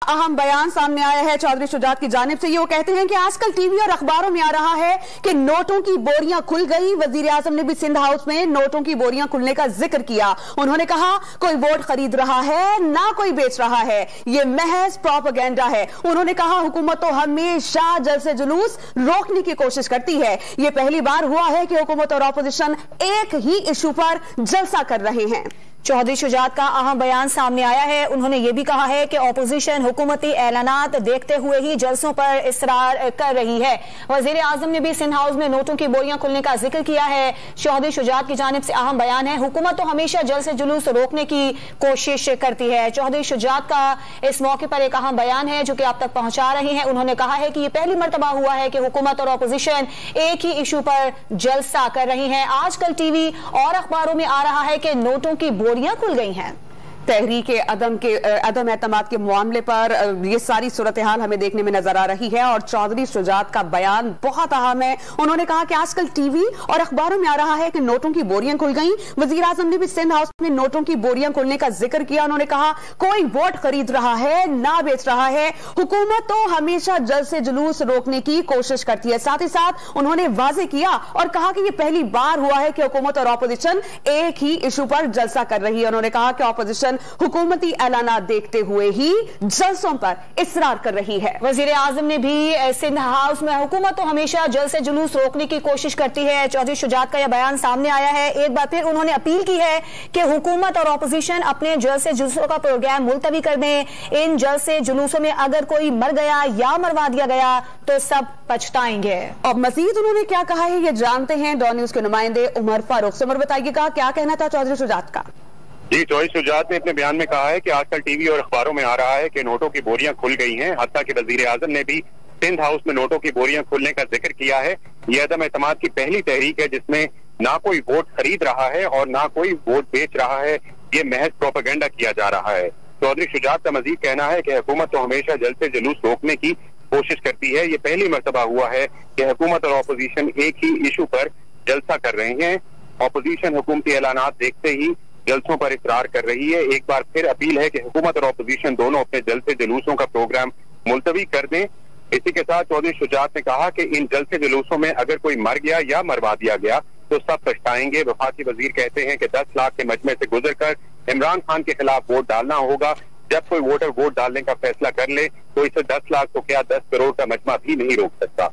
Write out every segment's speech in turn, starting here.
अहम बयान सामने आया है चौधरी शुजात की जानिब से। ये वो कहते हैं कि आजकल टीवी और अखबारों में आ रहा है कि नोटों की बोरियां खुल गई। वजीर आजम ने भी सिंध हाउस में नोटों की बोरियां खुलने का जिक्र किया। उन्होंने कहा कोई वोट खरीद रहा है ना कोई बेच रहा है, ये महज प्रोपेगेंडा है। उन्होंने कहा हुकूमत तो हमेशा जलसे जुलूस रोकने की कोशिश करती है। ये पहली बार हुआ है कि हुकूमत और अपोजिशन एक ही इशू पर जलसा कर रहे हैं। चौधरी शुजात का अहम बयान सामने आया है। उन्होंने ये भी कहा है कि अपोजिशन हुकूमती ऐलानात देखते हुए ही जलसों पर इसरार कर रही है। वजीर आजम ने भी सिंध हाउस में नोटों की बोरियां खुलने का जिक्र किया है। चौधरी शुजात की जानिब से अहम बयान है, हुकूमत तो हमेशा जलसे जुलूस रोकने की कोशिश करती है। चौधरी शुजात का इस मौके पर एक अहम बयान है जो कि आप तक पहुंचा रहे हैं। उन्होंने कहा है कि यह पहली मरतबा हुआ है कि हुकूमत और अपोजिशन एक ही इशू पर जलसा कर रही है। आजकल टीवी और अखबारों में आ रहा है कि नोटों की खुल गई हैं। तहरीक अदम एतमाद के मामले पर ये सारी सूरत हाल हमें देखने में नजर आ रही है और चौधरी शुजात का बयान बहुत अहम है। उन्होंने कहा कि आजकल टीवी और अखबारों में आ रहा है कि नोटों की बोरियां खुल गई। वजीर आजम ने भी सिंध हाउस में नोटों की बोरियां खुलने का जिक्र किया। उन्होंने कहा कोई वोट खरीद रहा है ना बेच रहा है, हुकूमत तो हमेशा जलसे जुलूस रोकने की कोशिश करती है। साथ ही साथ उन्होंने वाजे किया और कहा कि यह पहली बार हुआ है कि हुकूमत और अपोजिशन एक ही इशू पर जलसा कर रही है। उन्होंने कहा कि अपोजिशन हुकूमती ऐलानात देखते हुए ही जलसों पर इसरार कर रही है। वजीर आजम ने भी सिंध हाउस में हुकूमत तो हमेशा जलसे जुलूस रोकने की कोशिश करती है। चौधरी शुजात का यह बयान सामने आया है। एक बार फिर उन्होंने अपील की है कि हुकूमत और अपोजिशन अपने जलसे जुलूसों का प्रोग्राम मुलतवी कर दें। इन जलसे जुलूसों में अगर कोई मर गया या मरवा दिया गया तो सब पछताएंगे। और मजीद उन्होंने क्या कहा है ये जानते हैं डॉन न्यूज के नुमाइंदे उमर फारूक से। उमर बताइएगा क्या कहना था चौधरी शुजात का। जी, चौधरी शुजात ने अपने बयान में कहा है कि आजकल टीवी और अखबारों में आ रहा है कि नोटों की बोरियां खुल गई हैं। हत्ता कि वजीर आजम ने भी सिंध हाउस में नोटों की बोरियां खुलने का जिक्र किया है। यह अदम एतमाद की पहली तहरीक है जिसमें ना कोई वोट खरीद रहा है और ना कोई वोट बेच रहा है, ये महज प्रोपेगेंडा किया जा रहा है। चौधरी शुजात का मजीद कहना है कि हुकूमत तो हमेशा जलसे जुलूस रोकने की कोशिश करती है। ये पहली मरतबा हुआ है कि हुकूमत और अपोजिशन एक ही इशू पर जलसा कर रहे हैं। अपोजिशन हुकूमती ऐलानात देखते ही जलसों पर इसरार कर रही है। एक बार फिर अपील है कि हुकूमत और अपोजिशन दोनों अपने जलसे जुलूसों का प्रोग्राम मुलतवी कर दें। इसी के साथ चौधरी शुजात ने कहा कि इन जलसे जुलूसों में अगर कोई मर गया या मरवा दिया गया तो सब पछताएंगे। वफाकी वजीर कहते हैं कि 10 लाख के मजमे से गुजर कर इमरान खान के खिलाफ वोट डालना होगा। जब कोई वोटर वोट डालने का फैसला कर ले तो इसे 10 लाख तो क्या 10 करोड़ का मजमा भी नहीं रोक सकता।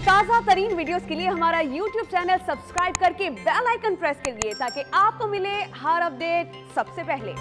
ताज़ा तरीन वीडियोस के लिए हमारा YouTube चैनल सब्सक्राइब करके बेल आइकन प्रेस करिए ताकि आपको मिले हर अपडेट सबसे पहले।